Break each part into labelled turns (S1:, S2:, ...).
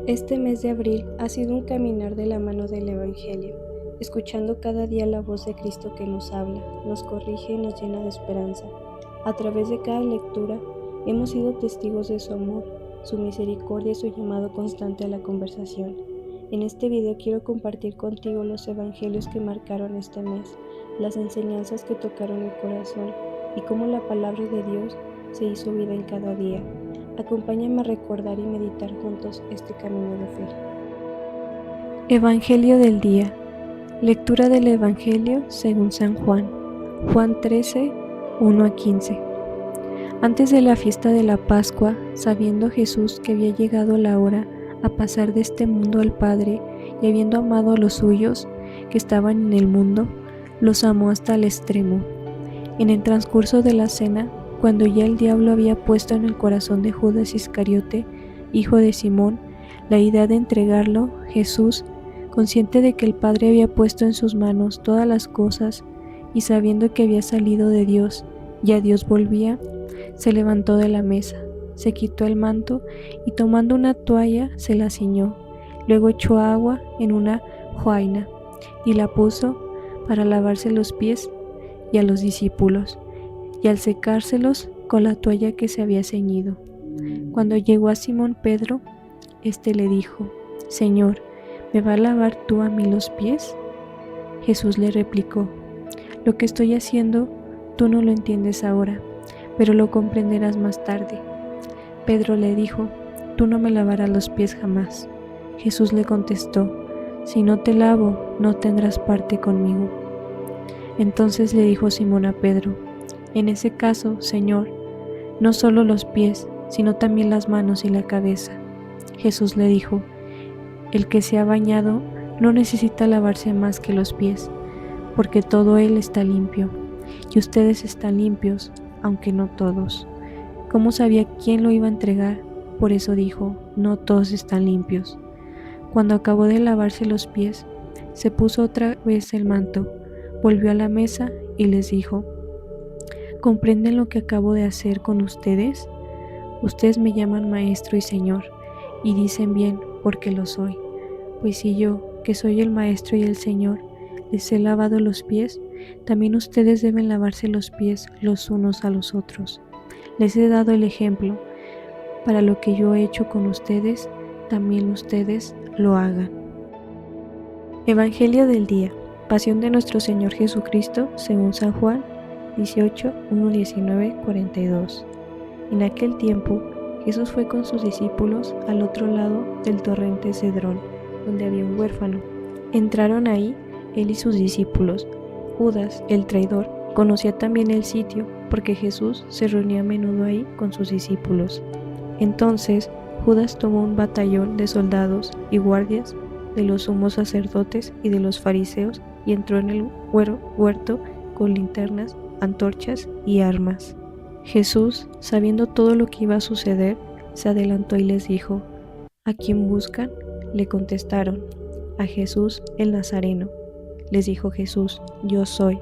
S1: Este mes de abril ha sido un caminar de la mano del Evangelio, escuchando cada día la voz de Cristo que nos habla, nos corrige y nos llena de esperanza. A través de cada lectura hemos sido testigos de su amor, su misericordia y su llamado constante a la conversación. En este video quiero compartir contigo los evangelios que marcaron este mes, las enseñanzas que tocaron mi corazón y cómo la palabra de Dios se hizo vida en cada día. Acompáñame a recordar y meditar juntos este camino de fe. Evangelio del día. Lectura del Evangelio según San Juan. Juan 13, 1 a 15. Antes de la fiesta de la Pascua, sabiendo Jesús que había llegado la hora a pasar de este mundo al Padre, y habiendo amado a los suyos que estaban en el mundo, los amó hasta el extremo. En el transcurso de la cena, cuando ya el diablo había puesto en el corazón de Judas Iscariote, hijo de Simón, la idea de entregarlo, Jesús, consciente de que el Padre había puesto en sus manos todas las cosas y sabiendo que había salido de Dios y a Dios volvía, se levantó de la mesa, se quitó el manto y tomando una toalla se la ciñó. Luego echó agua en una joaina y la puso para lavarse los pies y a los discípulos, y al secárselos con la toalla que se había ceñido. Cuando llegó a Simón Pedro, éste le dijo: Señor, ¿me va a lavar tú a mí los pies? Jesús le replicó: Lo que estoy haciendo tú no lo entiendes ahora, pero lo comprenderás más tarde. Pedro le dijo: Tú no me lavarás los pies jamás. Jesús le contestó: Si no te lavo, no tendrás parte conmigo. Entonces le dijo Simón a Pedro: En ese caso, Señor, no solo los pies, sino también las manos y la cabeza. Jesús le dijo: El que se ha bañado no necesita lavarse más que los pies, porque todo él está limpio, y ustedes están limpios, aunque no todos. ¿Cómo sabía quién lo iba a entregar? Por eso dijo: No todos están limpios. Cuando acabó de lavarse los pies, se puso otra vez el manto, volvió a la mesa y les dijo: ¿Comprenden lo que acabo de hacer con ustedes? Ustedes me llaman Maestro y Señor, y dicen bien, porque lo soy. Pues si yo, que soy el Maestro y el Señor, les he lavado los pies, también ustedes deben lavarse los pies los unos a los otros. Les he dado el ejemplo, para lo que yo he hecho con ustedes, también ustedes lo hagan. Evangelio del día. Pasión de nuestro Señor Jesucristo, según San Juan 18, 1, 19, 42. En aquel tiempo, Jesús fue con sus discípulos al otro lado del torrente Cedrón, donde había un huérfano. Entraron ahí él y sus discípulos. Judas, el traidor, conocía también el sitio, porque Jesús se reunía a menudo ahí con sus discípulos. Entonces, Judas tomó un batallón de soldados y guardias de los sumos sacerdotes y de los fariseos y entró en el huerto con linternas, antorchas y armas. Jesús, sabiendo todo lo que iba a suceder, se adelantó y les dijo: ¿A quién buscan? Le contestaron: a Jesús el Nazareno. Les dijo Jesús: Yo soy.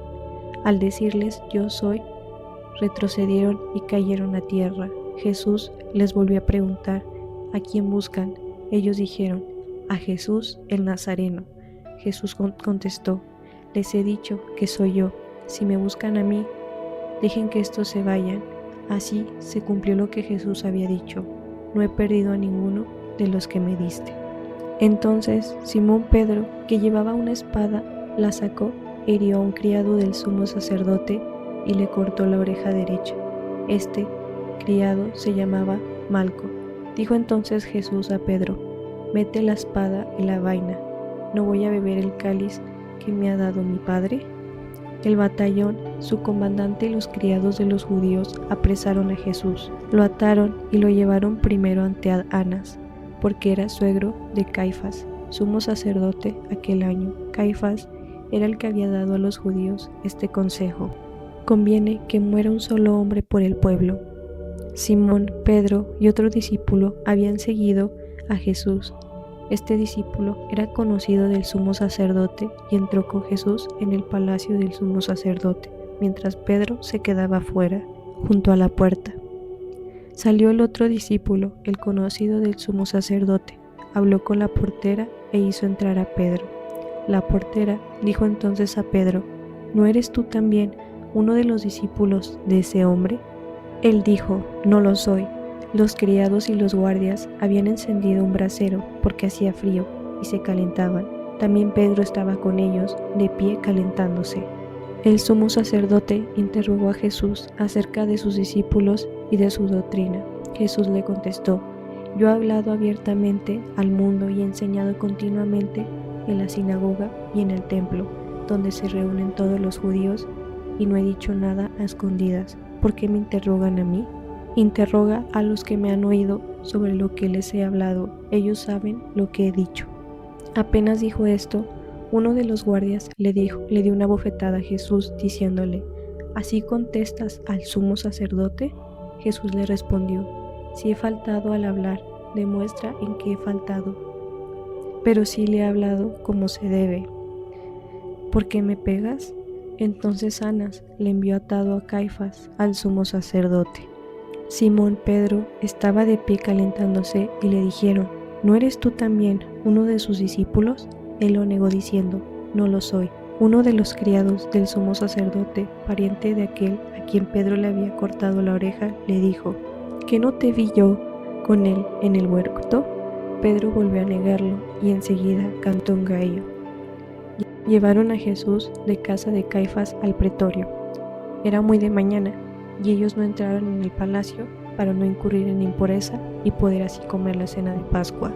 S1: Al decirles yo soy, retrocedieron y cayeron a tierra. Jesús les volvió a preguntar: ¿A quién buscan? Ellos dijeron: a Jesús el Nazareno. Jesús contestó: Les he dicho que soy yo. Si me buscan a mí, dejen que estos se vayan. Así se cumplió lo que Jesús había dicho: No he perdido a ninguno de los que me diste. Entonces Simón Pedro, que llevaba una espada, la sacó e hirió a un criado del sumo sacerdote y le cortó la oreja derecha. Este criado se llamaba Malco. Dijo entonces Jesús a Pedro: Mete la espada en la vaina. ¿No voy a beber el cáliz que me ha dado mi Padre? El batallón, su comandante y los criados de los judíos apresaron a Jesús. Lo ataron y lo llevaron primero ante Anás, porque era suegro de Caifás, sumo sacerdote aquel año. Caifás era el que había dado a los judíos este consejo: conviene que muera un solo hombre por el pueblo. Simón, Pedro y otro discípulo habían seguido a Jesús. Este discípulo era conocido del sumo sacerdote y entró con Jesús en el palacio del sumo sacerdote, mientras Pedro se quedaba fuera, junto a la puerta. Salió el otro discípulo, el conocido del sumo sacerdote, habló con la portera e hizo entrar a Pedro. La portera dijo entonces a Pedro: ¿No eres tú también uno de los discípulos de ese hombre? Él dijo: No lo soy. Los criados y los guardias habían encendido un brasero porque hacía frío y se calentaban. También Pedro estaba con ellos, de pie calentándose. El sumo sacerdote interrogó a Jesús acerca de sus discípulos y de su doctrina. Jesús le contestó: Yo he hablado abiertamente al mundo y he enseñado continuamente en la sinagoga y en el templo, donde se reúnen todos los judíos, y no he dicho nada a escondidas. ¿Por qué me interrogan a mí? Interroga a los que me han oído sobre lo que les he hablado. Ellos saben lo que he dicho. Apenas dijo esto, uno de los guardias le dio una bofetada a Jesús, diciéndole: ¿Así contestas al sumo sacerdote? Jesús le respondió: Si he faltado al hablar, demuestra en qué he faltado. Pero si le he hablado como se debe. ¿Por qué me pegas? Entonces Anás le envió atado a Caifás, al sumo sacerdote. Simón Pedro estaba de pie calentándose y le dijeron: ¿No eres tú también uno de sus discípulos? Él lo negó diciendo: No lo soy. Uno de los criados del sumo sacerdote, pariente de aquel a quien Pedro le había cortado la oreja, le dijo: ¿Que no te vi yo con él en el huerto? Pedro volvió a negarlo y enseguida cantó un gallo. Llevaron a Jesús de casa de Caifás al pretorio. Era muy de mañana, y ellos no entraron en el palacio para no incurrir en impureza y poder así comer la cena de Pascua.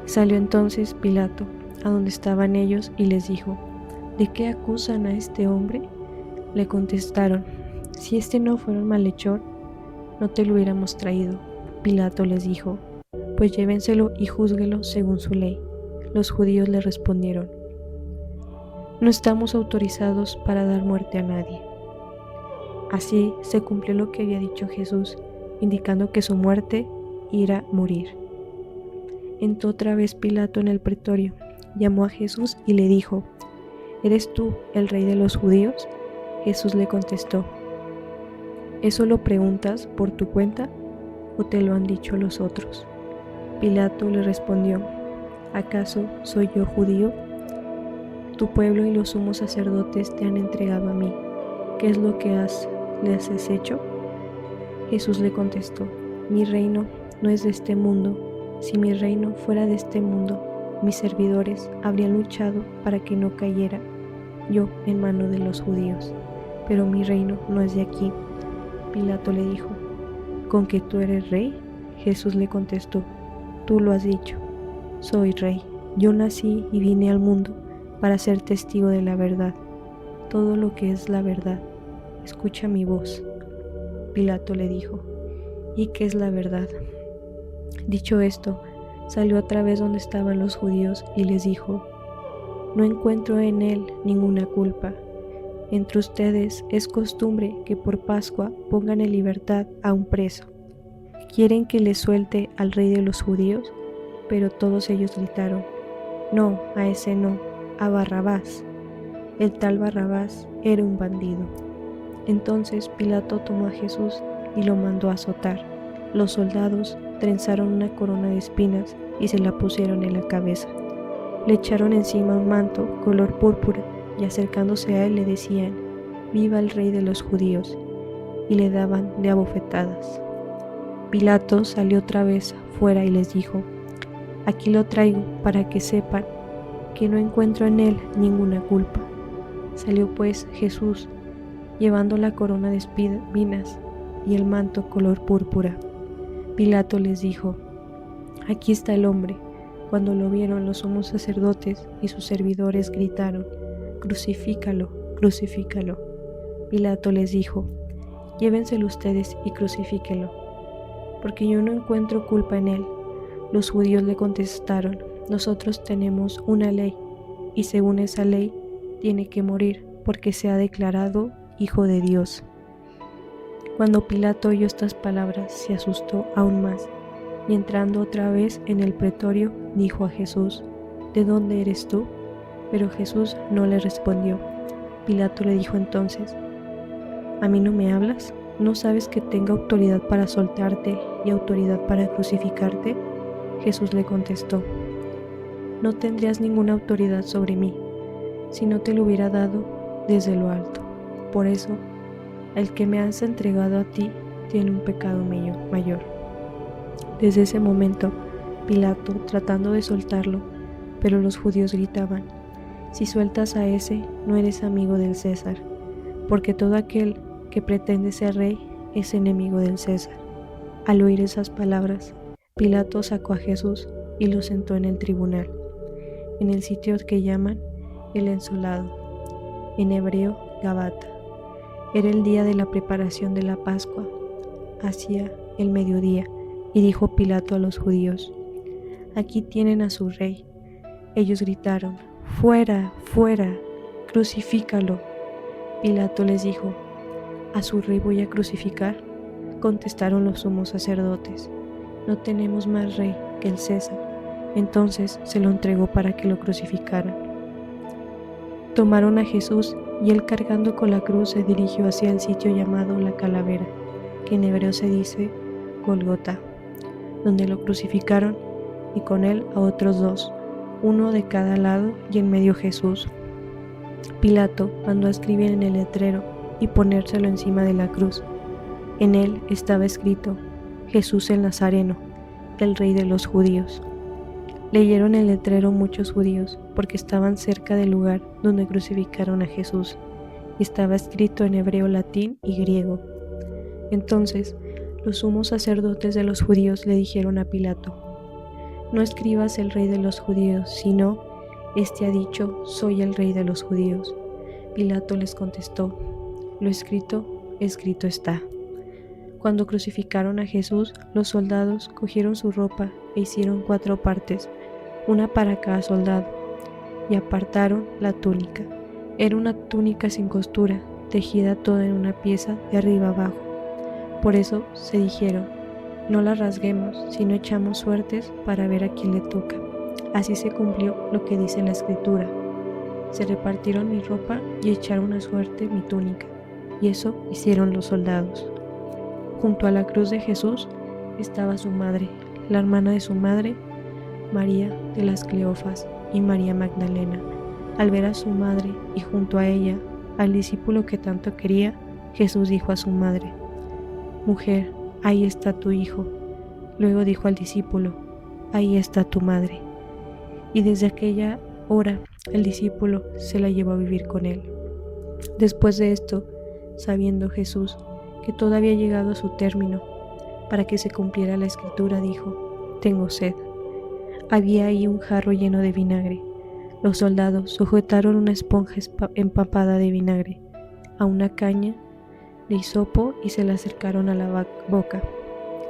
S1: Salió entonces Pilato a donde estaban ellos y les dijo: ¿De qué acusan a este hombre? Le contestaron: Si este no fuera un malhechor, no te lo hubiéramos traído. Pilato les dijo: Pues llévenselo y júzguelo según su ley. Los judíos le respondieron: No estamos autorizados para dar muerte a nadie. Así se cumplió lo que había dicho Jesús, indicando que su muerte iba a morir. Entró otra vez Pilato en el pretorio, llamó a Jesús y le dijo: ¿Eres tú el rey de los judíos? Jesús le contestó: ¿Eso lo preguntas por tu cuenta o te lo han dicho los otros? Pilato le respondió: ¿Acaso soy yo judío? Tu pueblo y los sumos sacerdotes te han entregado a mí. ¿Qué es lo que les has hecho? Jesús le contestó: Mi reino no es de este mundo. Si mi reino fuera de este mundo, mis servidores habrían luchado para que no cayera yo en mano de los judíos. Pero mi reino no es de aquí. Pilato le dijo: ¿Con que tú eres rey? Jesús le contestó: Tú lo has dicho. Soy rey. Yo nací y vine al mundo para ser testigo de la verdad. Todo lo que es la verdad. Escucha mi voz. Pilato le dijo: ¿Y qué es la verdad? Dicho esto, salió otra vez donde estaban los judíos y les dijo: No encuentro en él ninguna culpa. Entre ustedes es costumbre que por Pascua pongan en libertad a un preso. ¿Quieren que le suelte al rey de los judíos? Pero todos ellos gritaron: No, a ese no, a Barrabás. El tal Barrabás era un bandido. Entonces Pilato tomó a Jesús y lo mandó a azotar. Los soldados trenzaron una corona de espinas y se la pusieron en la cabeza. Le echaron encima un manto color púrpura y acercándose a él le decían: Viva el rey de los judíos, y le daban de abofetadas. Pilato salió otra vez fuera y les dijo: Aquí lo traigo para que sepan que no encuentro en él ninguna culpa. Salió pues Jesús llevando la corona de espinas y el manto color púrpura. Pilato les dijo: Aquí está el hombre. Cuando lo vieron, los sumos sacerdotes y sus servidores gritaron: Crucifícalo, crucifícalo. Pilato les dijo: Llévenselo ustedes y crucifíquenlo, porque yo no encuentro culpa en él. Los judíos le contestaron: Nosotros tenemos una ley, y según esa ley tiene que morir, porque se ha declarado Hijo de Dios. Cuando Pilato oyó estas palabras, se asustó aún más, y entrando otra vez en el pretorio, dijo a Jesús: ¿De dónde eres tú? Pero Jesús no le respondió. Pilato le dijo entonces: ¿A mí no me hablas? ¿No sabes que tengo autoridad para soltarte y autoridad para crucificarte? Jesús le contestó: no tendrías ninguna autoridad sobre mí si no te lo hubiera dado desde lo alto. Por eso, el que me has entregado a ti tiene un pecado mayor. Desde ese momento, Pilato, tratando de soltarlo, pero los judíos gritaban: si sueltas a ese, no eres amigo del César, porque todo aquel que pretende ser rey es enemigo del César. Al oír esas palabras, Pilato sacó a Jesús y lo sentó en el tribunal, en el sitio que llaman el Ensolado, en hebreo Gabata. Era el día de la preparación de la Pascua, hacia el mediodía, y dijo Pilato a los judíos: aquí tienen a su rey. Ellos gritaron: fuera, fuera, crucifícalo. Pilato les dijo: ¿a su rey voy a crucificar? Contestaron los sumos sacerdotes: no tenemos más rey que el César. Entonces se lo entregó para que lo crucificaran. Tomaron a Jesús y él, cargando con la cruz, se dirigió hacia el sitio llamado la Calavera, que en hebreo se dice Golgota, donde lo crucificaron, y con él a otros dos, uno de cada lado y en medio Jesús. Pilato mandó a escribir en el letrero y ponérselo encima de la cruz. En él estaba escrito: Jesús el Nazareno, el Rey de los Judíos. Leyeron el letrero muchos judíos, porque estaban cerca del lugar donde crucificaron a Jesús, y estaba escrito en hebreo, latín y griego. Entonces los sumos sacerdotes de los judíos le dijeron a Pilato: no escribas el Rey de los Judíos, sino: este ha dicho: soy el Rey de los Judíos. Pilato les contestó: lo escrito, escrito está. Cuando crucificaron a Jesús, los soldados cogieron su ropa e hicieron 4 partes, una para cada soldado, y apartaron la túnica. Era una túnica sin costura, tejida toda en una pieza de arriba abajo. Por eso se dijeron: no la rasguemos, sino echamos suertes para ver a quién le toca. Así se cumplió lo que dice la Escritura: se repartieron mi ropa y echaron a suerte mi túnica. Y eso hicieron los soldados. Junto a la cruz de Jesús estaba su madre, la hermana de su madre, María de las Cleofas, y María Magdalena. Al ver a su madre y junto a ella al discípulo que tanto quería, Jesús dijo a su madre: mujer, ahí está tu hijo. Luego dijo al discípulo: ahí está tu madre. Y desde aquella hora el discípulo se la llevó a vivir con él. Después de esto, sabiendo Jesús que todo había llegado a su término, para que se cumpliera la Escritura, dijo: tengo sed. Había ahí un jarro lleno de vinagre. Los soldados sujetaron una esponja empapada de vinagre a una caña de hisopo y se la acercaron a la boca.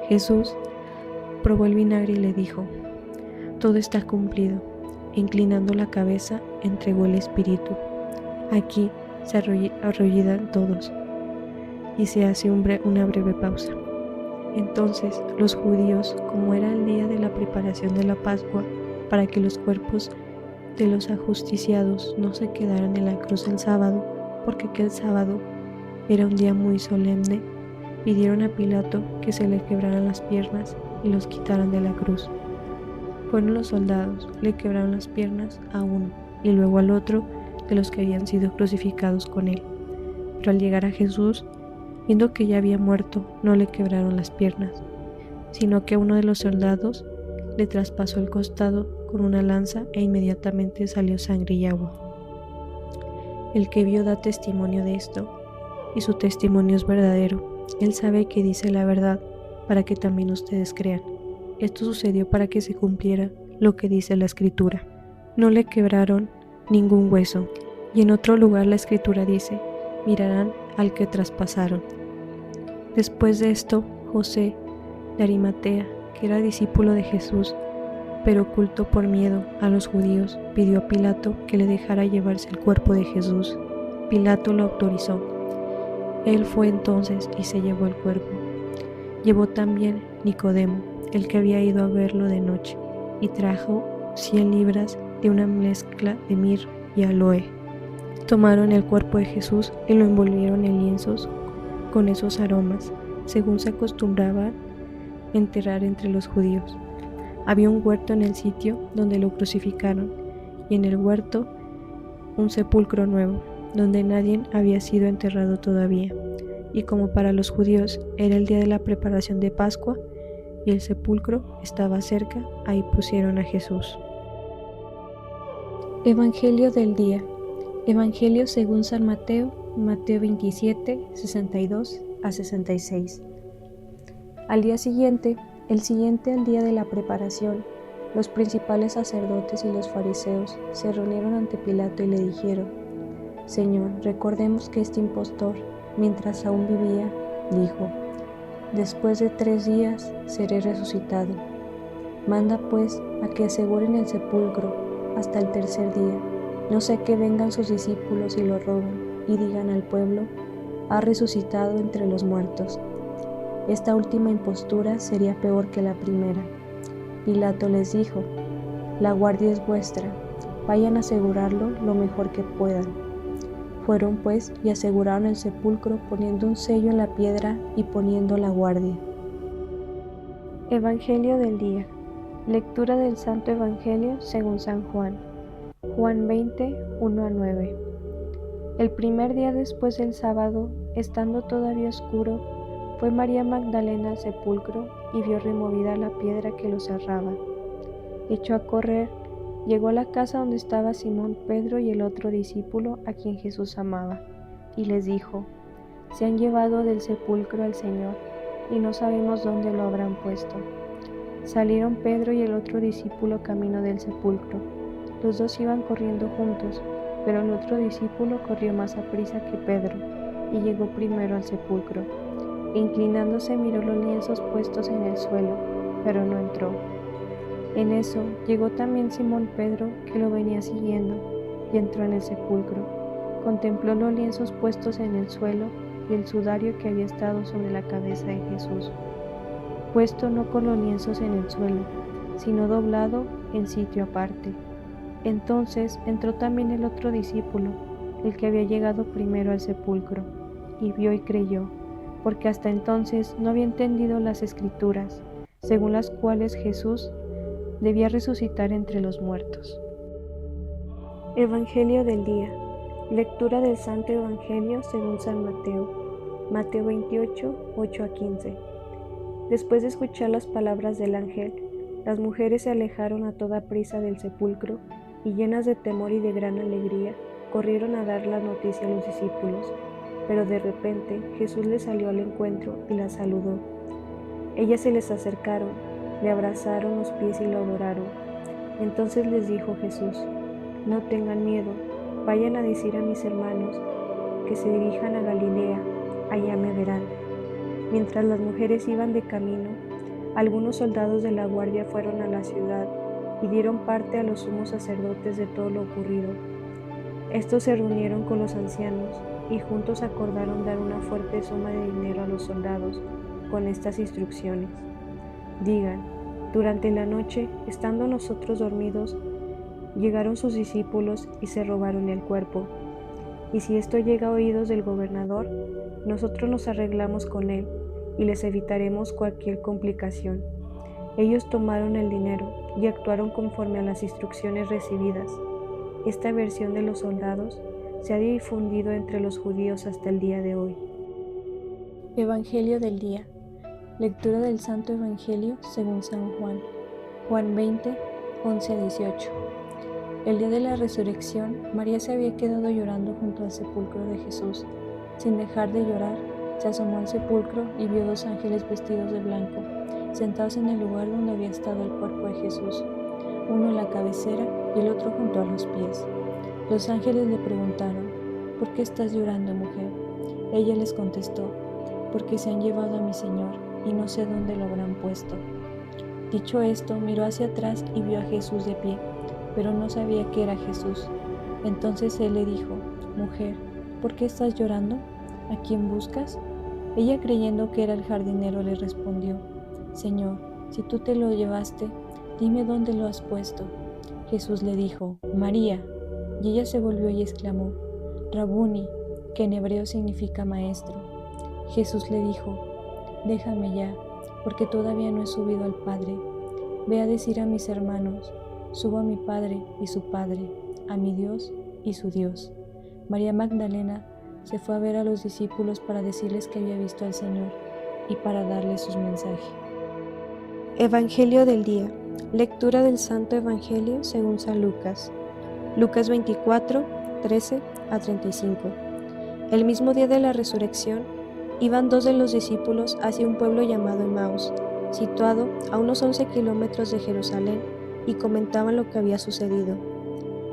S1: Jesús probó el vinagre y le dijo: todo está cumplido. Inclinando la cabeza, entregó el espíritu. Aquí se arrodillan todos y se hace una breve pausa. Entonces los judíos, como era el día de la preparación de la Pascua, para que los cuerpos de los ajusticiados no se quedaran en la cruz el sábado, porque aquel sábado era un día muy solemne, pidieron a Pilato que se le quebraran las piernas y los quitaran de la cruz. Fueron los soldados, le quebraron las piernas a uno y luego al otro de los que habían sido crucificados con él. Pero al llegar a Jesús, viendo que ya había muerto, no le quebraron las piernas, sino que uno de los soldados le traspasó el costado con una lanza e inmediatamente salió sangre y agua. El que vio da testimonio de esto, y su testimonio es verdadero. Él sabe que dice la verdad, para que también ustedes crean. Esto sucedió para que se cumpliera lo que dice la Escritura: no le quebraron ningún hueso. Y en otro lugar la Escritura dice: mirarán al que traspasaron. Después de esto, José de Arimatea, que era discípulo de Jesús, pero oculto por miedo a los judíos, pidió a Pilato que le dejara llevarse el cuerpo de Jesús. Pilato lo autorizó. Él fue entonces y se llevó el cuerpo. Llevó también Nicodemo, el que había ido a verlo de noche, y trajo 100 libras de una mezcla de mirra y aloe. Tomaron el cuerpo de Jesús y lo envolvieron en lienzos con esos aromas, según se acostumbraba enterrar entre los judíos. Había un huerto en el sitio donde lo crucificaron, y en el huerto un sepulcro nuevo, donde nadie había sido enterrado todavía. Y como para los judíos era el día de la preparación de Pascua, y el sepulcro estaba cerca, ahí pusieron a Jesús. Evangelio del día. Evangelio según San Mateo, Mateo 27, 62 a 66. Al día siguiente, el siguiente al día de la preparación, los principales sacerdotes y los fariseos se reunieron ante Pilato y le dijeron: Señor, recordemos que este impostor, mientras aún vivía, dijo: después de 3 días seré resucitado. Manda pues a que aseguren el sepulcro hasta el tercer día, no sea que vengan sus discípulos y lo roben y digan al pueblo: ha resucitado entre los muertos. Esta última impostura sería peor que la primera. Pilato les dijo: la guardia es vuestra, vayan a asegurarlo lo mejor que puedan. Fueron pues y aseguraron el sepulcro poniendo un sello en la piedra y poniendo la guardia. Evangelio del día. Lectura del Santo Evangelio según San Juan. Juan 20, 1 a 9. El primer día después del sábado, estando todavía oscuro, fue María Magdalena al sepulcro y vio removida la piedra que lo cerraba. Echó a correr, llegó a la casa donde estaba Simón Pedro y el otro discípulo a quien Jesús amaba, y les dijo: se han llevado del sepulcro al Señor, y no sabemos dónde lo habrán puesto. Salieron Pedro y el otro discípulo camino del sepulcro. Los dos iban corriendo juntos, pero el otro discípulo corrió más aprisa que Pedro, y llegó primero al sepulcro. E inclinándose miró los lienzos puestos en el suelo, pero no entró. En eso llegó también Simón Pedro, que lo venía siguiendo, y entró en el sepulcro. Contempló los lienzos puestos en el suelo y el sudario que había estado sobre la cabeza de Jesús, puesto no con los lienzos en el suelo, sino doblado en sitio aparte. Entonces entró también el otro discípulo, el que había llegado primero al sepulcro, y vio y creyó, porque hasta entonces no había entendido las Escrituras, según las cuales Jesús debía resucitar entre los muertos. Evangelio del día. Lectura del Santo Evangelio según San Mateo. Mateo 28, 8 a 15. Después de escuchar las palabras del ángel, las mujeres se alejaron a toda prisa del sepulcro y, llenas de temor y de gran alegría, corrieron a dar la noticia a los discípulos. Pero de repente Jesús les salió al encuentro y las saludó. Ellas se les acercaron, le abrazaron los pies y lo adoraron. Entonces les dijo Jesús: no tengan miedo, vayan a decir a mis hermanos que se dirijan a Galilea, allá me verán. Mientras las mujeres iban de camino, algunos soldados de la guardia fueron a la ciudad y dieron parte a los sumos sacerdotes de todo lo ocurrido. Estos se reunieron con los ancianos y juntos acordaron dar una fuerte suma de dinero a los soldados con estas instrucciones: digan, durante la noche, estando nosotros dormidos, llegaron sus discípulos y se robaron el cuerpo. Y si esto llega a oídos del gobernador, nosotros nos arreglamos con él y les evitaremos cualquier complicación. Ellos tomaron el dinero y actuaron conforme a las instrucciones recibidas. Esta versión de los soldados se ha difundido entre los judíos hasta el día de hoy. Evangelio del día. Lectura del Santo Evangelio según San Juan. Juan 20, 11 a 18. El día de la resurrección, María se había quedado llorando junto al sepulcro de Jesús. Sin dejar de llorar, se asomó al sepulcro y vio 2 ángeles vestidos de blanco, sentados en el lugar donde había estado el cuerpo de Jesús, uno en la cabecera y el otro junto a los pies. Los ángeles le preguntaron: ¿por qué estás llorando, mujer? Ella les contestó: porque se han llevado a mi Señor y no sé dónde lo habrán puesto. Dicho esto, miró hacia atrás y vio a Jesús de pie, pero no sabía que era Jesús. Entonces él le dijo: mujer, ¿por qué estás llorando? ¿A quién buscas? Ella, creyendo que era el jardinero, le respondió: Señor, si tú te lo llevaste, dime dónde lo has puesto. Jesús le dijo: María. Y ella se volvió y exclamó: Rabuni, que en hebreo significa maestro. Jesús le dijo: déjame ya, porque todavía no he subido al Padre. ve a decir a mis hermanos, subo a mi Padre y su Padre, a mi Dios y su Dios. María Magdalena se fue a ver a los discípulos para decirles que había visto al Señor y para darles sus mensajes. Evangelio del día. Lectura del Santo Evangelio según San Lucas. Lucas 24, 13 a 35. El mismo día de la resurrección, iban dos de los discípulos hacia un pueblo llamado Emaús, situado a unos 11 kilómetros de Jerusalén, y comentaban lo que había sucedido.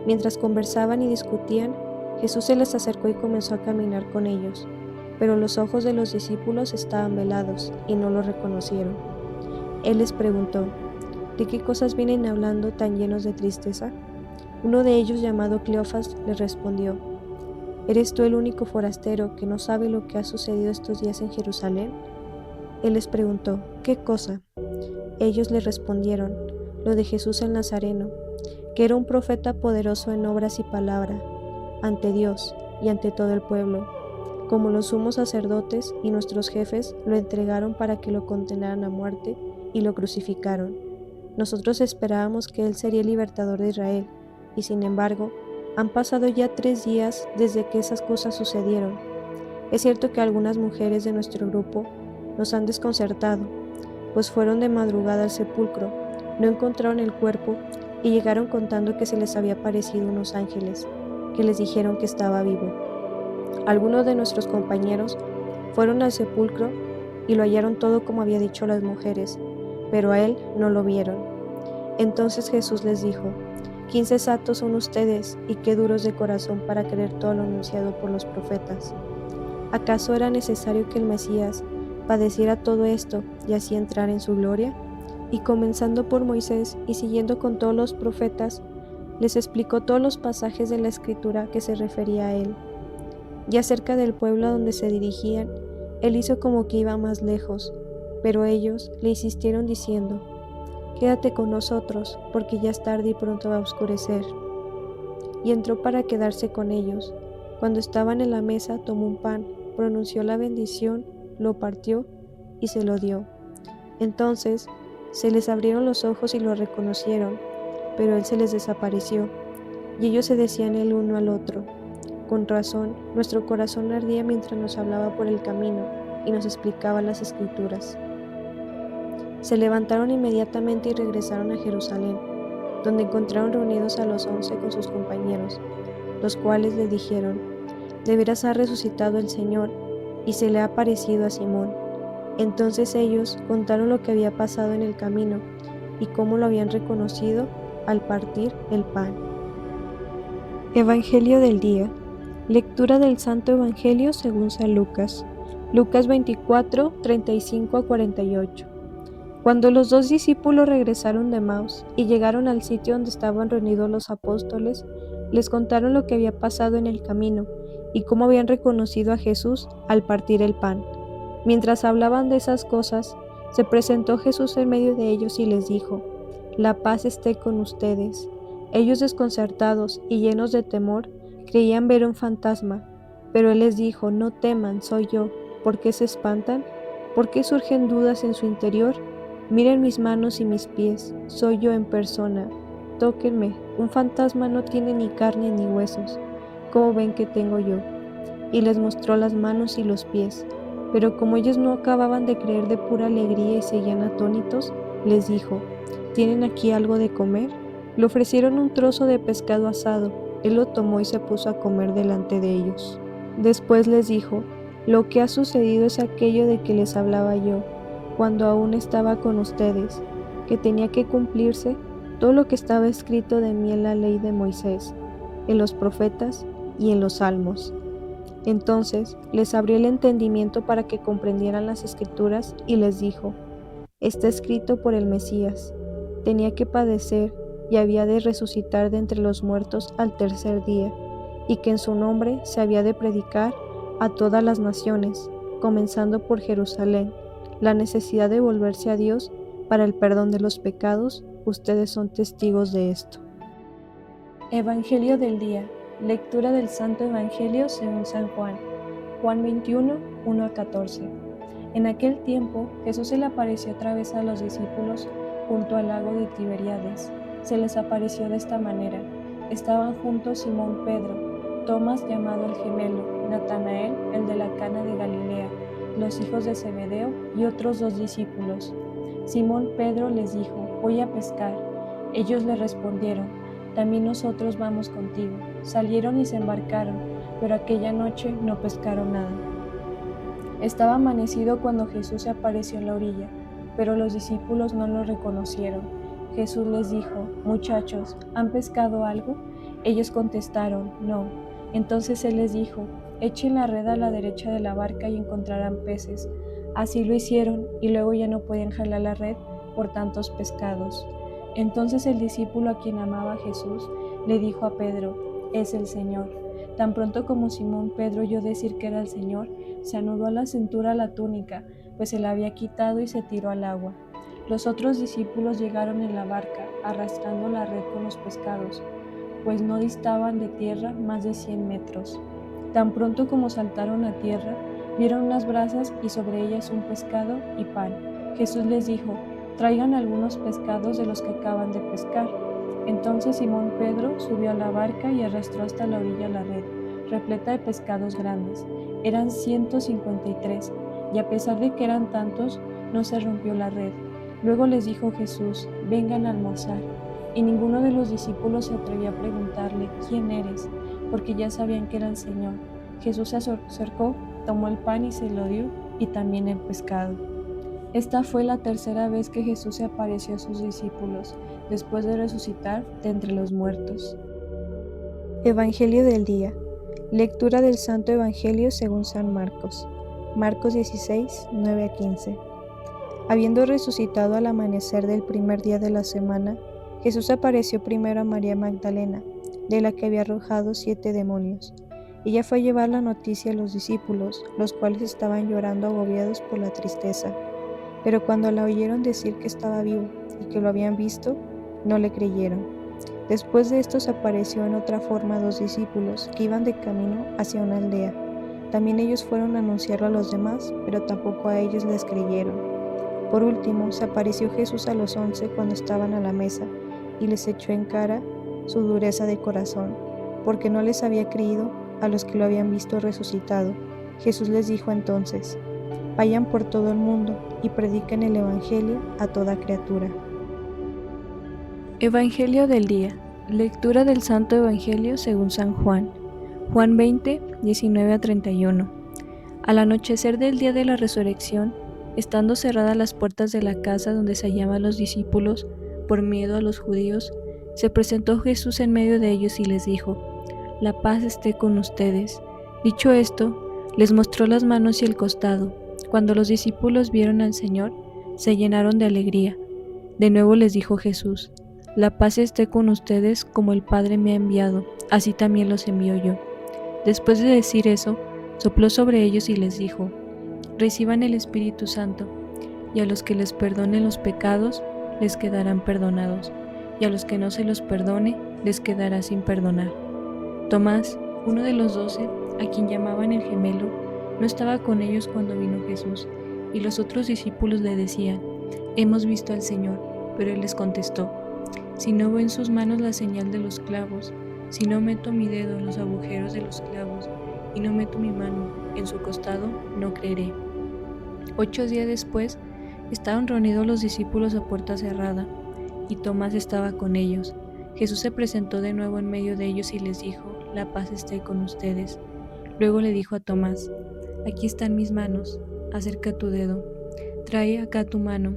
S1: Mientras conversaban y discutían, Jesús se les acercó y comenzó a caminar con ellos, pero los ojos de los discípulos estaban velados y no lo reconocieron. Él les preguntó, ¿de qué cosas vienen hablando tan llenos de tristeza? Uno de ellos, llamado Cleofas, le respondió, ¿eres tú el único forastero que no sabe lo que ha sucedido estos días en Jerusalén? Él les preguntó, ¿qué cosa? Ellos le respondieron, lo de Jesús el Nazareno, que era un profeta poderoso en obras y palabra, ante Dios y ante todo el pueblo. Como los sumos sacerdotes y nuestros jefes lo entregaron para que lo condenaran a muerte y lo crucificaron. Nosotros esperábamos que él sería el libertador de Israel, y sin embargo, han pasado ya 3 días desde que esas cosas sucedieron. Es cierto que algunas mujeres de nuestro grupo nos han desconcertado, pues fueron de madrugada al sepulcro, no encontraron el cuerpo y llegaron contando que se les había aparecido unos ángeles, que les dijeron que estaba vivo. Algunos de nuestros compañeros fueron al sepulcro y lo hallaron todo como había dicho las mujeres, pero a él no lo vieron. Entonces Jesús les dijo, «Qué insensatos son ustedes y qué duros de corazón para creer todo lo anunciado por los profetas. ¿Acaso era necesario que el Mesías padeciera todo esto y así entrar en su gloria?» Y comenzando por Moisés y siguiendo con todos los profetas, les explicó todos los pasajes de la Escritura que se refería a él. Ya cerca del pueblo a donde se dirigían, él hizo como que iba más lejos, pero ellos le insistieron diciendo, «Quédate con nosotros, porque ya es tarde y pronto va a oscurecer». Y entró para quedarse con ellos. Cuando estaban en la mesa, tomó un pan, pronunció la bendición, lo partió y se lo dio. Entonces se les abrieron los ojos y lo reconocieron, pero él se les desapareció, y ellos se decían el uno al otro, «Con razón, nuestro corazón ardía mientras nos hablaba por el camino y nos explicaba las Escrituras». Se levantaron inmediatamente y regresaron a Jerusalén, donde encontraron reunidos a los 11 con sus compañeros, los cuales le dijeron, «De veras ha resucitado el Señor, y se le ha aparecido a Simón». Entonces ellos contaron lo que había pasado en el camino y cómo lo habían reconocido al partir el pan. Evangelio del día. Lectura del Santo Evangelio según San Lucas. Lucas 24, 35 a 48. Cuando los 2 discípulos regresaron de Emaús y llegaron al sitio donde estaban reunidos los apóstoles, les contaron lo que había pasado en el camino y cómo habían reconocido a Jesús al partir el pan. Mientras hablaban de esas cosas, se presentó Jesús en medio de ellos y les dijo, «La paz esté con ustedes». Ellos, desconcertados y llenos de temor, creían ver un fantasma, pero él les dijo, «No teman, soy yo». ¿Por qué se espantan? ¿Por qué surgen dudas en su interior? Miren mis manos y mis pies, soy yo en persona. Tóquenme, un fantasma no tiene ni carne ni huesos. ¿Cómo ven que tengo yo? Y les mostró las manos y los pies. Pero como ellos no acababan de creer de pura alegría y seguían atónitos, les dijo, ¿tienen aquí algo de comer? Le ofrecieron un trozo de pescado asado. Él lo tomó y se puso a comer delante de ellos. Después les dijo, lo que ha sucedido es aquello de que les hablaba yo, cuando aún estaba con ustedes, que tenía que cumplirse todo lo que estaba escrito de mí en la ley de Moisés, en los profetas y en los salmos. Entonces les abrió el entendimiento para que comprendieran las Escrituras y les dijo, está escrito por el Mesías, tenía que padecer y había de resucitar de entre los muertos al tercer día, y que en su nombre se había de predicar a todas las naciones, comenzando por Jerusalén, la necesidad de volverse a Dios para el perdón de los pecados. Ustedes son testigos de esto. Evangelio del día. Lectura del Santo Evangelio según San Juan. Juan 21, 1 a 14. En aquel tiempo Jesús se le apareció otra vez a los discípulos junto al lago de Tiberíades. Se les apareció de esta manera. Estaban juntos Simón Pedro, Tomás llamado el gemelo, Natanael, el de la Cana de Galilea, los hijos de Zebedeo y otros 2 discípulos. Simón Pedro les dijo: voy a pescar. Ellos le respondieron: también nosotros vamos contigo. Salieron y se embarcaron, pero aquella noche no pescaron nada. Estaba amanecido cuando Jesús se apareció en la orilla, pero los discípulos no lo reconocieron. Jesús les dijo: muchachos, ¿han pescado algo? Ellos contestaron: no. Entonces él les dijo: echen la red a la derecha de la barca y encontrarán peces. Así lo hicieron, y luego ya no podían jalar la red por tantos pescados. Entonces el discípulo a quien amaba Jesús le dijo a Pedro: es el Señor. Tan pronto como Simón Pedro oyó decir que era el Señor, se anudó a la cintura la túnica, pues se la había quitado, y se tiró al agua. Los otros discípulos llegaron en la barca, arrastrando la red con los pescados, pues no distaban de tierra más de 100 metros. Tan pronto como saltaron a tierra, vieron unas brasas y sobre ellas un pescado y pan. Jesús les dijo: traigan algunos pescados de los que acaban de pescar. Entonces Simón Pedro subió a la barca y arrastró hasta la orilla la red, repleta de pescados grandes. Eran 153, y a pesar de que eran tantos, no se rompió la red. Luego les dijo Jesús: vengan a almorzar. Y ninguno de los discípulos se atrevió a preguntarle: ¿quién eres?, porque ya sabían que era el Señor. Jesús se acercó, tomó el pan y se lo dio, y también el pescado. Esta fue la tercera vez que Jesús se apareció a sus discípulos, después de resucitar de entre los muertos. Evangelio del día. Lectura del Santo Evangelio según San Marcos. Marcos 16, 9 a 15. Habiendo resucitado al amanecer del primer día de la semana, Jesús apareció primero a María Magdalena, de la que había arrojado 7 demonios. Ella fue a llevar la noticia a los discípulos, los cuales estaban llorando agobiados por la tristeza. Pero cuando la oyeron decir que estaba vivo y que lo habían visto, no le creyeron. Después de esto se apareció en otra forma a 2 discípulos que iban de camino hacia una aldea. También ellos fueron a anunciarlo a los demás, pero tampoco a ellos les creyeron. Por último, se apareció Jesús a los 11 cuando estaban a la mesa, y les echó en cara su dureza de corazón, porque no les había creído a los que lo habían visto resucitado. Jesús les dijo entonces: vayan por todo el mundo y prediquen el Evangelio a toda criatura. Evangelio del día. Lectura del Santo Evangelio según San Juan. Juan 20, 19 a 31. Al anochecer del día de la resurrección, estando cerradas las puertas de la casa donde se hallaban los discípulos, por miedo a los judíos, se presentó Jesús en medio de ellos y les dijo: la paz esté con ustedes. Dicho esto, les mostró las manos y el costado. Cuando los discípulos vieron al Señor, se llenaron de alegría. De nuevo les dijo Jesús: la paz esté con ustedes, como el Padre me ha enviado, así también los envío yo. Después de decir eso, sopló sobre ellos y les dijo: reciban el Espíritu Santo, y a los que les perdonen los pecados, les quedarán perdonados, y a los que no se los perdone, les quedará sin perdonar. Tomás, uno de los 12, a quien llamaban el gemelo, no estaba con ellos cuando vino Jesús, y los otros discípulos le decían: hemos visto al Señor. Pero él les contestó: si no veo en sus manos la señal de los clavos, si no meto mi dedo en los agujeros de los clavos, y no meto mi mano en su costado, no creeré. 8 días después, estaban reunidos los discípulos a puerta cerrada, y Tomás estaba con ellos. Jesús se presentó de nuevo en medio de ellos y les dijo: la paz esté con ustedes. Luego le dijo a Tomás: aquí están mis manos, acerca tu dedo, trae acá tu mano,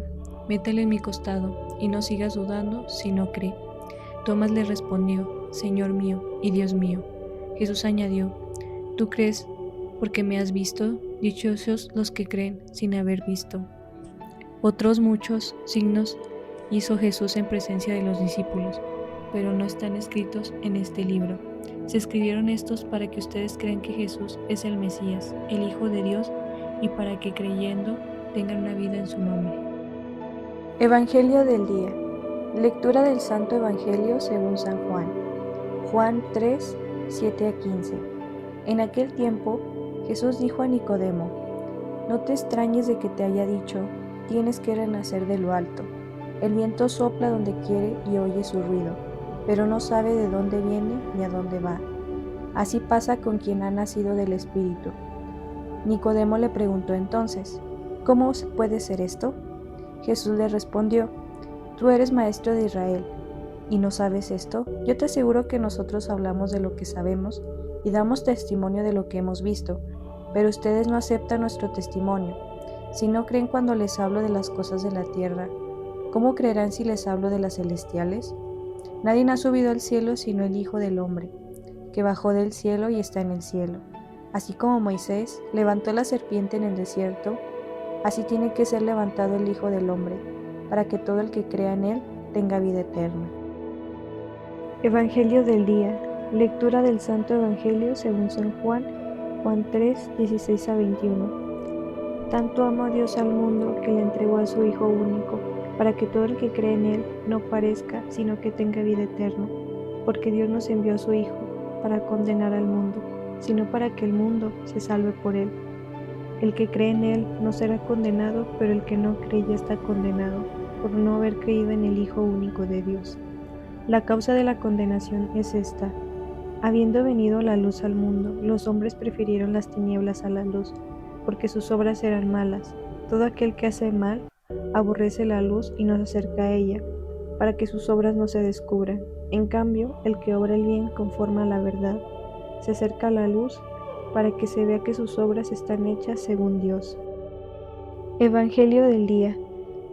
S1: métele en mi costado, y no sigas dudando, sino cree. Tomás le respondió: Señor mío y Dios mío. Jesús añadió: ¿tú crees porque me has visto? Dichosos los que creen sin haber visto. Otros muchos signos hizo Jesús en presencia de los discípulos, pero no están escritos en este libro. Se escribieron estos para que ustedes crean que Jesús es el Mesías, el Hijo de Dios, y para que creyendo tengan una vida en su nombre. Evangelio del día. Lectura del Santo Evangelio según San Juan. Juan 3, 7 a 15. En aquel tiempo, Jesús dijo a Nicodemo: no te extrañes de que te haya dicho: tienes que renacer de lo alto.
S2: El viento sopla donde quiere y oye su ruido, pero no sabe de dónde viene ni a dónde va. Así pasa con quien ha nacido del Espíritu. Nicodemo le preguntó entonces, ¿cómo puede ser esto? Jesús le respondió, tú eres maestro de Israel, ¿y no sabes esto? Yo te aseguro que nosotros hablamos de lo que sabemos y damos testimonio de lo que hemos visto, pero ustedes no aceptan nuestro testimonio. Si no creen cuando les hablo de las cosas de la tierra, ¿cómo creerán si les hablo de las celestiales? Nadie ha subido al cielo sino el Hijo del Hombre, que bajó del cielo y está en el cielo. Así como Moisés levantó la serpiente en el desierto, así tiene que ser levantado el Hijo del Hombre, para que todo el que crea en él tenga vida eterna.
S1: Evangelio del día. Lectura del Santo Evangelio según San Juan, Juan 3, 16 a 21. Tanto amó Dios al mundo que le entregó a su Hijo único, para que todo el que cree en él no parezca, sino que tenga vida eterna. Porque Dios nos envió a su Hijo para condenar al mundo, sino para que el mundo se salve por él. El que cree en él no será condenado, pero el que no cree ya está condenado, por no haber creído en el Hijo único de Dios. La causa de la condenación es esta: habiendo venido la luz al mundo, los hombres prefirieron las tinieblas a la luz, porque sus obras eran malas. Todo aquel que hace mal aborrece la luz y no se acerca a ella, para que sus obras no se descubran. En cambio, el que obra el bien conforme a la verdad, se acerca a la luz, para que se vea que sus obras están hechas según Dios. Evangelio del día.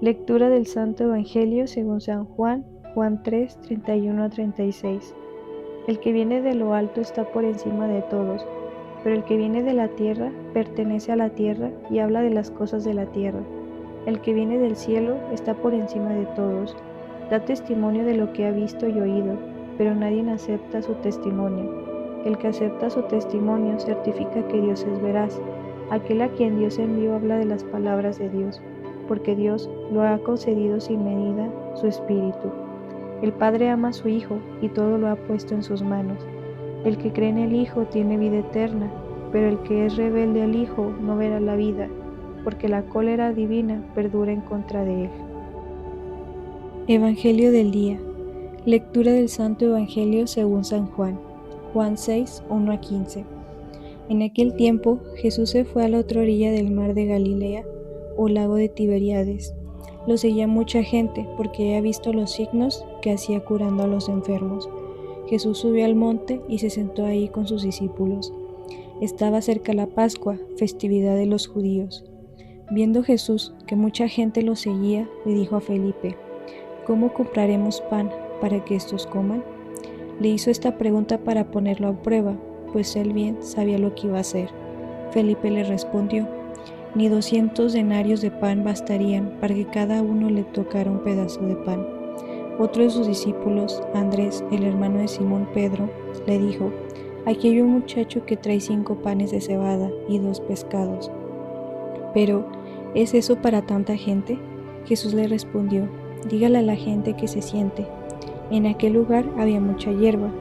S1: Lectura del Santo Evangelio según San Juan, Juan 3, 31 a 36. El que viene de lo alto está por encima de todos, pero el que viene de la tierra pertenece a la tierra y habla de las cosas de la tierra. El que viene del cielo está por encima de todos, da testimonio de lo que ha visto y oído, pero nadie acepta su testimonio. El que acepta su testimonio certifica que Dios es veraz. Aquel a quien Dios envió habla de las palabras de Dios, porque Dios lo ha concedido sin medida su Espíritu. El Padre ama a su Hijo y todo lo ha puesto en sus manos. El que cree en el Hijo tiene vida eterna, pero el que es rebelde al Hijo no verá la vida, porque la cólera divina perdura en contra de él. Evangelio del día. Lectura del Santo Evangelio según San Juan. Juan 6, 1 a 15. En aquel tiempo Jesús se fue a la otra orilla del mar de Galilea, o lago de Tiberíades. Lo seguía mucha gente porque había visto los signos que hacía curando a los enfermos. Jesús subió al monte y se sentó ahí con sus discípulos. Estaba cerca la Pascua, festividad de los judíos. Viendo Jesús que mucha gente lo seguía, le dijo a Felipe, ¿cómo compraremos pan para que estos coman? Le hizo esta pregunta para ponerlo a prueba, pues él bien sabía lo que iba a hacer. Felipe le respondió, ni 200 denarios de pan bastarían para que cada uno le tocara un pedazo de pan. Otro de sus discípulos, Andrés, el hermano de Simón Pedro, le dijo, aquí hay un muchacho que trae 5 panes de cebada y 2 pescados. Pero, ¿es eso para tanta gente? Jesús le respondió, dígale a la gente que se siente. En aquel lugar había mucha hierba.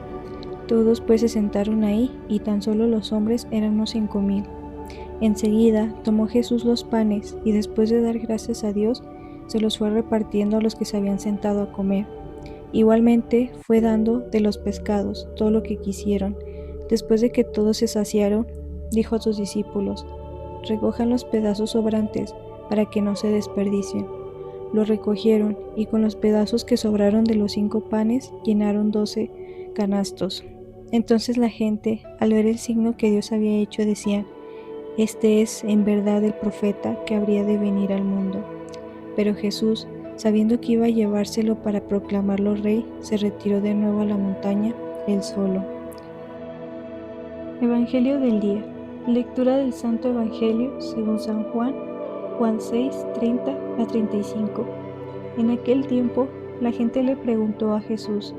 S1: Todos pues se sentaron ahí, y tan solo los hombres eran unos 5,000. Enseguida tomó Jesús los panes, y después de dar gracias a Dios, se los fue repartiendo a los que se habían sentado a comer. Igualmente fue dando de los pescados todo lo que quisieron. Después de que todos se saciaron, dijo a sus discípulos, recojan los pedazos sobrantes para que no se desperdicien. Los recogieron, y con los pedazos que sobraron de los 5 panes llenaron 12 canastos. Entonces la gente, al ver el signo que Dios había hecho, decían, este es en verdad el profeta que habría de venir al mundo. Pero Jesús, sabiendo que iba a llevárselo para proclamarlo rey, se retiró de nuevo a la montaña, él solo. Evangelio del día. Lectura del Santo Evangelio según San Juan, Juan 6, 30 a 35. En aquel tiempo, la gente le preguntó a Jesús,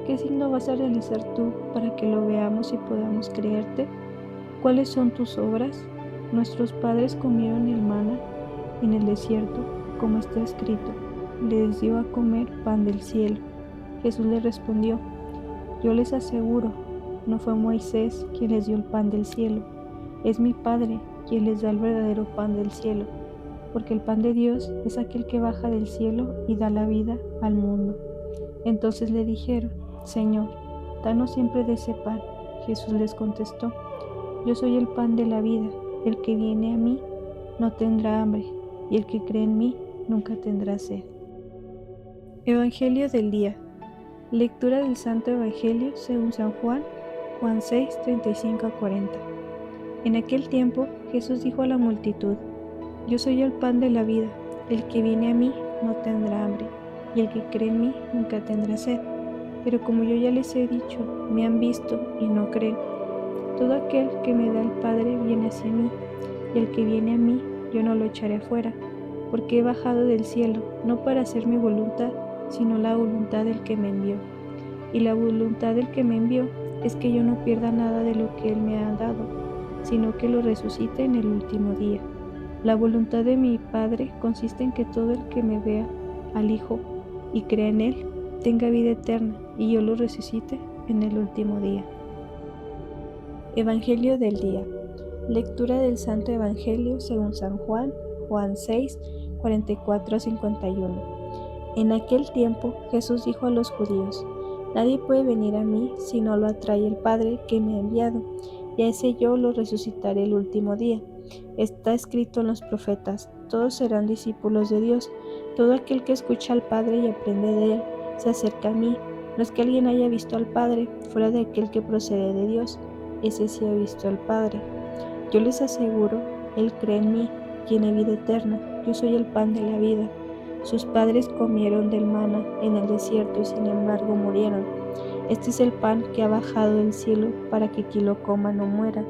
S1: ¿qué signo vas a realizar tú para que lo veamos y podamos creerte? ¿Cuáles son tus obras? Nuestros padres comieron el maná en el desierto, como está escrito, les dio a comer pan del cielo. Jesús le respondió, yo les aseguro, no fue Moisés quien les dio el pan del cielo, es mi Padre quien les da el verdadero pan del cielo.
S2: porque el pan de Dios es aquel que baja del cielo y da la vida al mundo. Entonces le dijeron: Señor, danos siempre de ese pan. Jesús les contestó: Yo soy el pan de la vida. El que viene a mí no tendrá hambre, y el que cree en mí nunca tendrá sed. Evangelio del día. Lectura del Santo Evangelio según San Juan, Juan 6, 35 a 40. En aquel tiempo Jesús dijo a la multitud: Yo soy el pan de la vida. El que viene a mí no tendrá hambre, y el que cree en mí nunca tendrá sed. Pero como yo ya les he dicho, me han visto y no creen. Todo aquel que me da el Padre viene hacia mí, y el que viene a mí yo no lo echaré afuera, porque he bajado del cielo, no para hacer mi voluntad, sino la voluntad del que me envió. Y la voluntad del que me envió es que yo no pierda nada de lo que Él me ha dado, sino que lo resucite en el último día. La voluntad de mi Padre consiste en que todo el que me vea al Hijo y crea en Él tenga vida eterna, y yo lo resucite en el último día. Evangelio del día. Lectura del Santo Evangelio según San Juan, Juan 6, 44 a 51. En aquel tiempo Jesús dijo a los judíos: Nadie puede venir a mí si no lo atrae el Padre que me ha enviado, y a ese yo lo resucitaré el último día. Está escrito en los profetas: todos serán discípulos de Dios. Todo aquel que escucha al Padre y aprende de Él se acerca a mí. No es que alguien haya visto al Padre fuera de aquel que procede de Dios, ese sí ha visto al Padre. Yo les aseguro, Él cree en mí, tiene vida eterna. Yo soy el pan de la vida. Sus padres comieron del maná en el desierto y sin embargo murieron. Este es el pan que ha bajado del cielo para que quien lo coma no muera.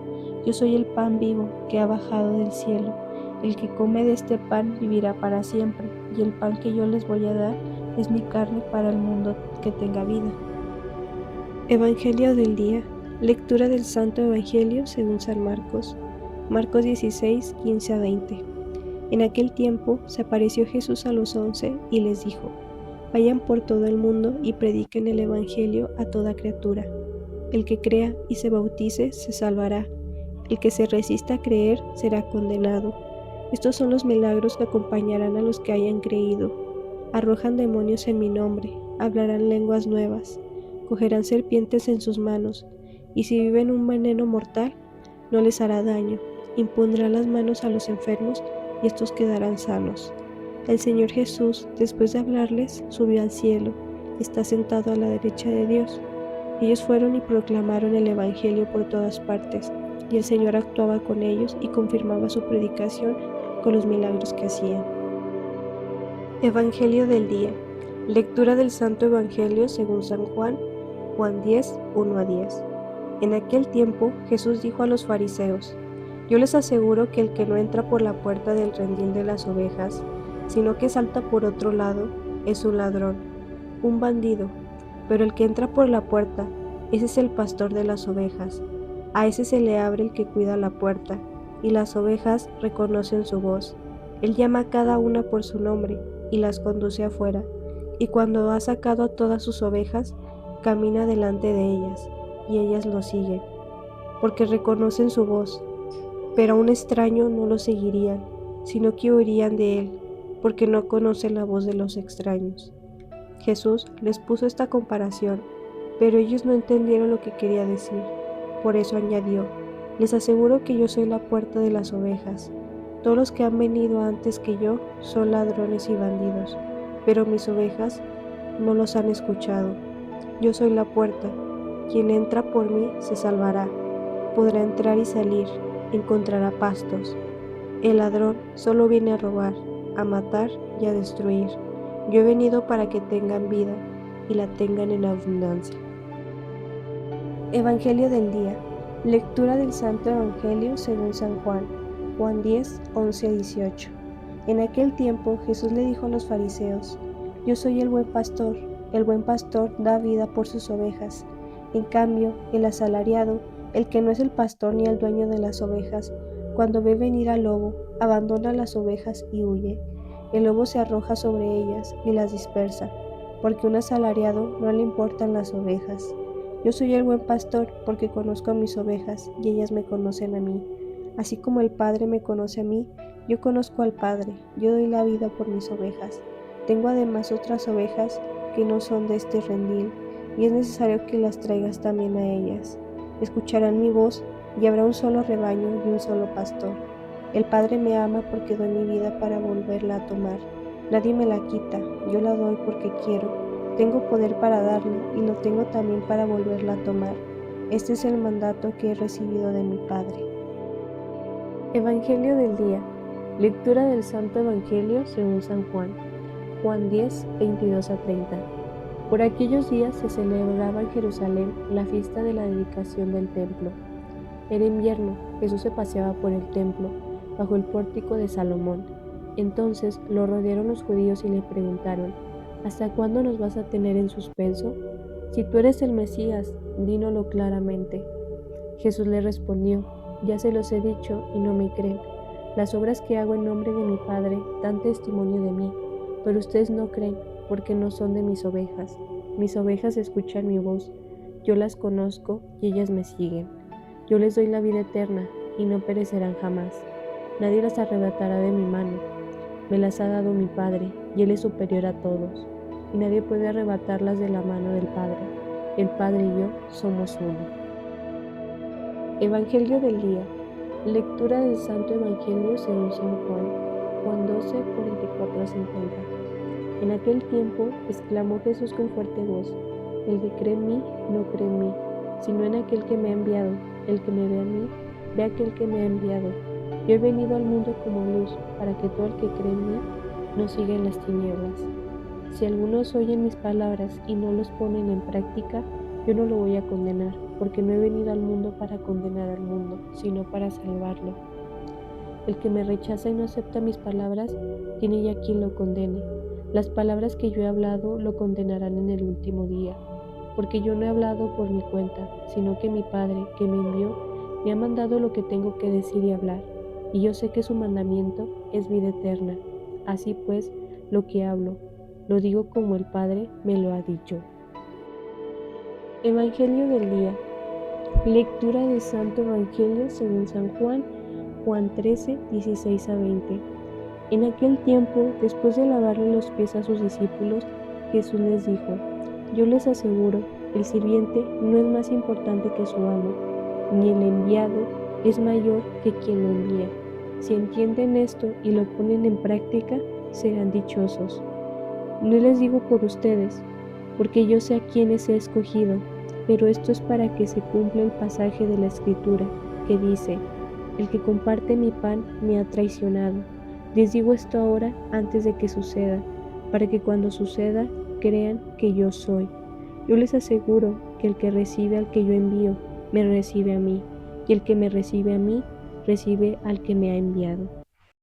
S2: Yo soy el pan vivo que ha bajado del cielo. El que come de este pan vivirá para siempre, y el pan que yo les voy a dar es mi carne para el mundo que tenga vida. Evangelio del día. Lectura del Santo Evangelio según San Marcos. Marcos 16, 15 a 20. En aquel tiempo se apareció Jesús a los 11 y les dijo: Vayan por todo el mundo y prediquen el Evangelio a toda criatura. El que crea y se bautice se salvará. El que se resista a creer será condenado. Estos son los milagros que acompañarán a los que hayan creído. Arrojan demonios en mi nombre, hablarán lenguas nuevas, cogerán serpientes en sus manos, y si viven un veneno mortal, no les hará daño. Impondrán las manos a los enfermos y estos quedarán sanos. El Señor Jesús, después de hablarles, subió al cielo y está sentado a la derecha de Dios. Ellos fueron y proclamaron el Evangelio por todas partes, y el Señor actuaba con ellos y confirmaba su predicación con los milagros que hacían. Evangelio del día. Lectura del Santo Evangelio según San Juan, Juan 10, 1 a 10. En aquel tiempo Jesús dijo a los fariseos: Yo les aseguro que el que no entra por la puerta del redil de las ovejas, sino que salta por otro lado, es un ladrón, un bandido. Pero el que entra por la puerta, ese es el pastor de las ovejas. A ese se le abre el que cuida la puerta, y las ovejas reconocen su voz. Él llama a cada una por su nombre y las conduce afuera, y cuando ha sacado a todas sus ovejas, camina delante de ellas, y ellas lo siguen, porque reconocen su voz. Pero a un extraño no lo seguirían, sino que huirían de él, porque no conocen la voz de los extraños. Jesús les puso esta comparación, pero ellos no entendieron lo que quería decir. Por eso añadió: Les aseguro que yo soy la puerta de las ovejas. Todos los que han venido antes que yo son ladrones y bandidos, pero mis ovejas no los han escuchado. Yo soy la puerta. Quien entra por mí se salvará. Podrá entrar y salir, encontrará pastos. El ladrón solo viene a robar, a matar y a destruir. Yo he venido para que tengan vida y la tengan en abundancia. Evangelio del día. Lectura del Santo Evangelio según San Juan, Juan 10, 11 a 18. En aquel tiempo Jesús le dijo a los fariseos: Yo soy el buen pastor da vida por sus ovejas. En cambio, el asalariado, el que no es el pastor ni el dueño de las ovejas, cuando ve venir al lobo, abandona las ovejas y huye. El lobo se arroja sobre ellas y las dispersa, porque un asalariado no le importan las ovejas. Yo soy el buen pastor porque conozco a mis ovejas y ellas me conocen a mí. Así como el Padre me conoce a mí,
S3: Yo conozco al Padre, yo doy la vida por mis ovejas. Tengo además otras ovejas que no son de este redil, y es necesario que las traigas también a ellas. Escucharán mi voz, y habrá un solo rebaño y un solo pastor. El Padre me ama porque doy mi vida para volverla a tomar. Nadie me la quita, yo la doy porque quiero. Tengo poder para darla y lo tengo también para volverla a tomar. Este es el mandato que he recibido de mi Padre.
S1: Evangelio del día. Lectura del Santo Evangelio según San Juan. Juan 10, 22 a 30. Por aquellos días se celebraba en Jerusalén la fiesta de la dedicación del templo. Era invierno, Jesús se paseaba por el templo, bajo el pórtico de Salomón. Entonces lo rodearon los judíos y le preguntaron: ¿Hasta cuándo nos vas a tener en suspenso? Si tú eres el Mesías, dínoslo claramente. Jesús le respondió: Ya se los he dicho y no me creen. Las obras que hago en nombre de mi Padre dan testimonio de mí, pero ustedes no creen porque no son de mis ovejas. Mis ovejas escuchan mi voz, yo las conozco y ellas me siguen. Yo les doy la vida eterna y no perecerán jamás. Nadie las arrebatará de mi mano. Me las ha dado mi Padre y Él es superior a todos, y nadie puede arrebatarlas de la mano del Padre. El Padre y yo somos uno. Evangelio del día. Lectura del Santo Evangelio según San Juan. Juan 12, 44 a 50. En aquel tiempo exclamó Jesús con fuerte voz: El que cree en mí, no cree en mí, sino en aquel que me ha enviado. El que me ve a mí, ve a aquel que me ha enviado. Yo he venido al mundo como luz, para que todo el que cree en mí no siga en las tinieblas. Si algunos oyen mis palabras y no los ponen en práctica, yo no lo voy a condenar, porque no he venido al mundo para condenar al mundo, sino para salvarlo. El que me rechaza y no acepta mis palabras, tiene ya quien lo condene. Las palabras que yo he hablado lo condenarán en el último día, porque yo no he hablado por mi cuenta, sino que mi Padre, que me envió, me ha mandado lo que tengo que decir y hablar, y yo sé que su mandamiento es vida eterna. Así pues, lo que hablo, lo digo como el Padre me lo ha dicho. Evangelio del día. Lectura del Santo Evangelio según San Juan, Juan 13, 16 a 20. En aquel tiempo, después de lavarle los pies a sus discípulos, Jesús les dijo: Yo les aseguro, el sirviente no es más importante que su amo, ni el enviado es mayor que quien lo envía. Si entienden esto y lo ponen en práctica, serán dichosos. No les digo por ustedes, porque yo sé a quiénes he escogido, pero esto es para que se cumpla el pasaje de la Escritura, que dice: El que comparte mi pan me ha traicionado. Les digo esto ahora antes de que suceda, para que cuando suceda crean que yo soy. Yo les aseguro que el que recibe al que yo envío, me recibe a mí, y el que me recibe a mí, recibe al que me ha enviado.